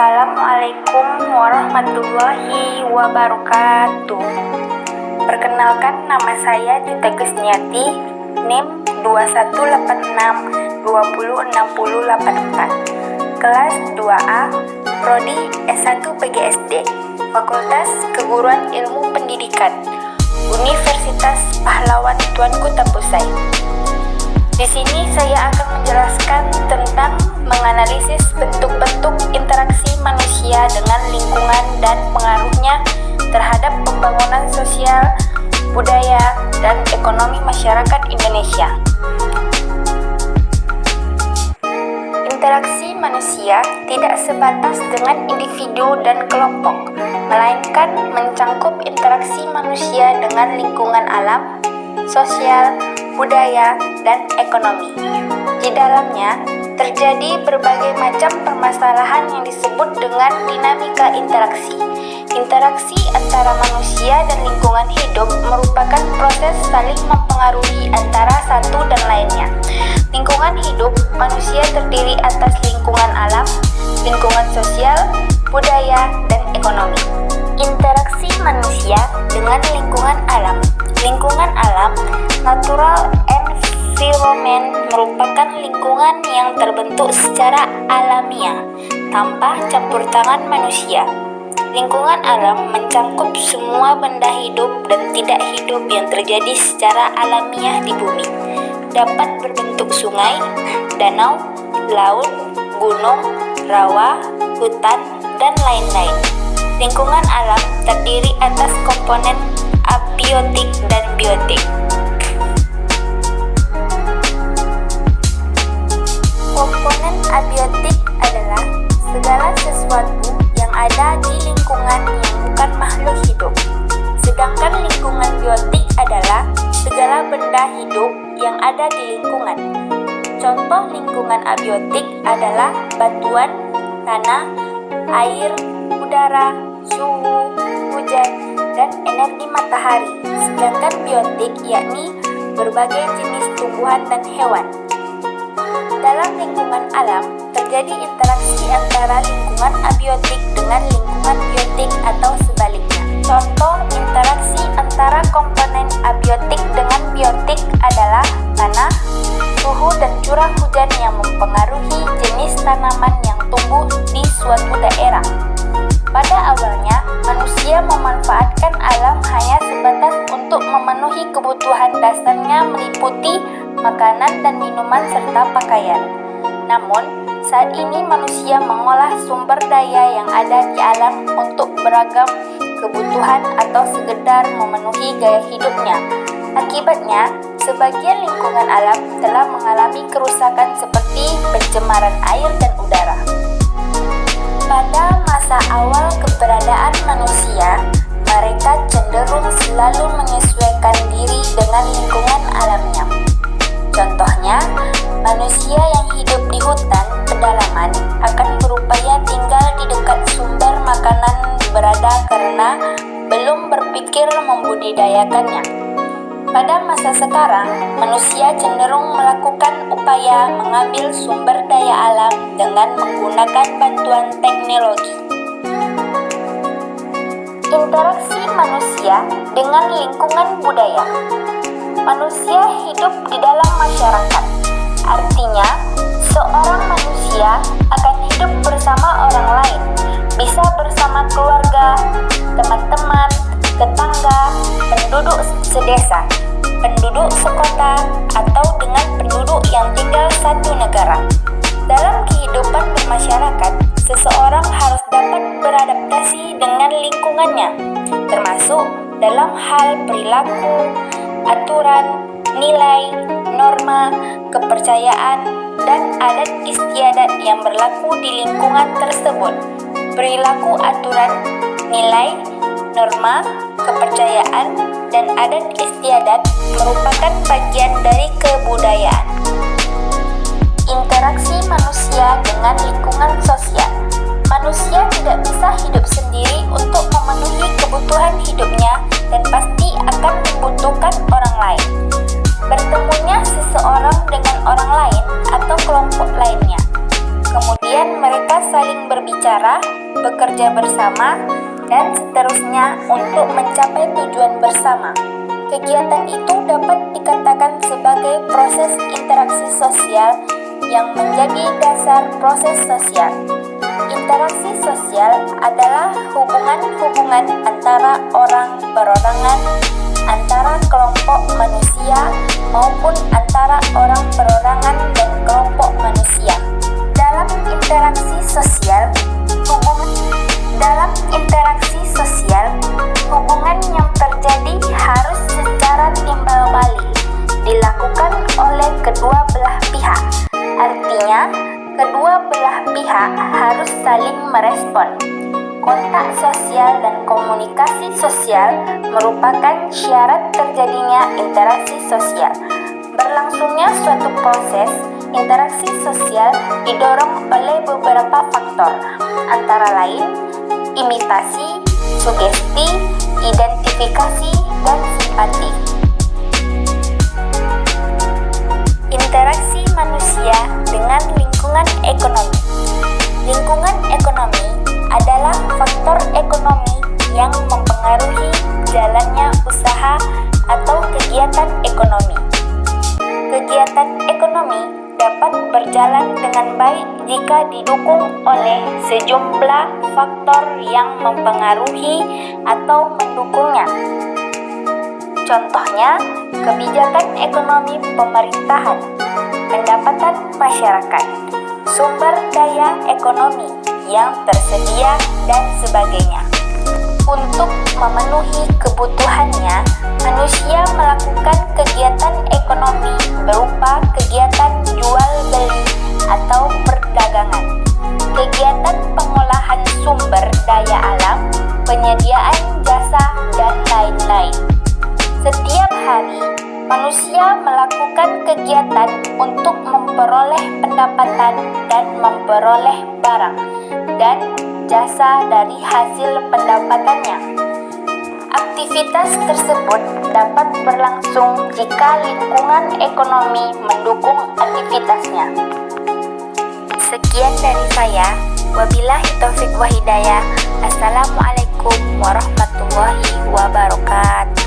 Assalamualaikum warahmatullahi wabarakatuh. Perkenalkan, nama saya Dita Gusniati, NIM 2186206084, kelas 2A, Prodi S1 PGSD, Fakultas Keguruan Ilmu Pendidikan, Universitas Pahlawan Tuanku Tapusai. Di sini saya akan menjelaskan tentang menganalisis bentuk-bentuk interaksi manusia dengan lingkungan dan pengaruhnya terhadap pembangunan sosial, budaya, dan ekonomi masyarakat Indonesia. Interaksi manusia tidak sebatas dengan individu dan kelompok, melainkan mencangkup interaksi manusia dengan lingkungan alam, sosial, budaya, dan ekonomi. Di dalamnya terjadi berbagai macam permasalahan yang disebut dengan dinamika interaksi. Interaksi antara manusia dan lingkungan hidup merupakan proses saling mempengaruhi antara satu dan lainnya. Lingkungan hidup manusia terdiri atas lingkungan alam, lingkungan sosial, budaya, dan ekonomi. Interaksi manusia dengan lingkungan alam. Lingkungan alam, natural environment, merupakan lingkungan yang terbentuk secara alamiah tanpa campur tangan manusia. Lingkungan alam mencangkup semua benda hidup dan tidak hidup yang terjadi secara alamiah di bumi. Dapat berbentuk sungai, danau, laut, gunung, rawa, hutan, dan lain-lain. Lingkungan alam terdiri atas komponen abiotik dan biotik. Komponen abiotik adalah segala sesuatu yang ada di lingkungan yang bukan makhluk hidup. Sedangkan lingkungan biotik adalah segala benda hidup yang ada di lingkungan. Contoh lingkungan abiotik adalah batuan, tanah, air, udara, suhu, hujan, dan energi matahari. Sedangkan biotik yakni berbagai jenis tumbuhan dan hewan. Dalam lingkungan alam, terjadi interaksi antara lingkungan abiotik dengan lingkungan biotik atau sebaliknya. Contoh interaksi antara komponen abiotik dengan biotik adalah tanah, suhu dan curah hujan yang mempengaruhi jenis tanaman yang tumbuh di suatu daerah. Pada awalnya, manusia memanfaatkan alam hanya sebatas untuk memenuhi kebutuhan dasarnya meliputi makanan dan minuman serta pakaian. Namun, saat ini manusia mengolah sumber daya yang ada di alam untuk beragam kebutuhan atau sekedar memenuhi gaya hidupnya. Akibatnya, sebagian lingkungan alam telah mengalami kerusakan seperti pencemaran air dan udara. Pada masa awal keberadaan manusia, mereka cenderung selalu menyesuaikan diri dengan lingkungan alamnya. Contohnya, manusia yang hidup di hutan pedalaman akan berupaya tinggal di dekat sumber makanan berada karena belum berpikir membudidayakannya. Pada masa sekarang, manusia cenderung melakukan upaya mengambil sumber daya alam dengan menggunakan bantuan teknologi. Interaksi manusia dengan lingkungan budaya. Manusia hidup di dalam masyarakat. Artinya, seorang manusia akan hidup bersama orang lain, bisa bersama keluarga, teman-teman, tetangga, penduduk sedesa, penduduk sekota, atau dengan penduduk yang tinggal satu negara. Dalam kehidupan bermasyarakat, seseorang harus dapat beradaptasi dengan lingkungannya, termasuk dalam hal perilaku, aturan, nilai, norma, kepercayaan, dan adat istiadat yang berlaku di lingkungan tersebut. Perilaku, aturan, nilai, norma, kepercayaan, dan adat istiadat merupakan bagian dari kebudayaan. Interaksi manusia dengan lingkungan sosial. Manusia tidak bisa hidup sendiri untuk memenuhi kebutuhan hidupnya dan pasti akan membutuhkan orang lain. Bertemunya seseorang dengan orang lain atau kelompok lainnya, kemudian mereka saling berbicara, bekerja bersama, dan seterusnya untuk mencapai tujuan bersama. Kegiatan itu dapat dikatakan sebagai proses interaksi sosial yang menjadi dasar proses sosial. Interaksi sosial adalah hubungan-hubungan antara orang perorangan, antara kelompok manusia, maupun antara orang perorangan dan kelompok manusia. Dalam interaksi sosial, hubungan yang terjadi harus secara timbal balik dilakukan oleh kedua belah pihak. Artinya, kedua belah pihak harus saling merespon. Kontak sosial dan komunikasi sosial merupakan syarat terjadinya interaksi sosial. Berlangsungnya suatu proses interaksi sosial didorong oleh beberapa faktor, antara lain imitasi, sugesti, identifikasi, dan simpati. Interaksi manusia dengan lingkungan ekonomi. Lingkungan ekonomi adalah faktor ekonomi yang mempengaruhi jalannya usaha atau kegiatan ekonomi. Kegiatan ekonomi dapat berjalan dengan baik jika didukung oleh sejumlah faktor yang mempengaruhi atau mendukungnya. Contohnya, kebijakan ekonomi pemerintahan, pendapatan masyarakat, sumber daya ekonomi yang tersedia, dan sebagainya. Untuk memenuhi kebutuhannya, manusia melakukan kegiatan ekonomi berupa kegiatan jual beli atau perdagangan, kegiatan pengolahan sumber daya alam, penyediaan jasa, dan lain-lain. Setiap hari, manusia melakukan kegiatan untuk memperoleh pendapatan dan memperoleh barang dan jasa dari hasil pendapatannya. Aktivitas tersebut dapat berlangsung jika lingkungan ekonomi mendukung aktivitasnya. Sekian dari saya. Wabillahi taufiq wa hidayah. Assalamualaikum warahmatullahi wabarakatuh.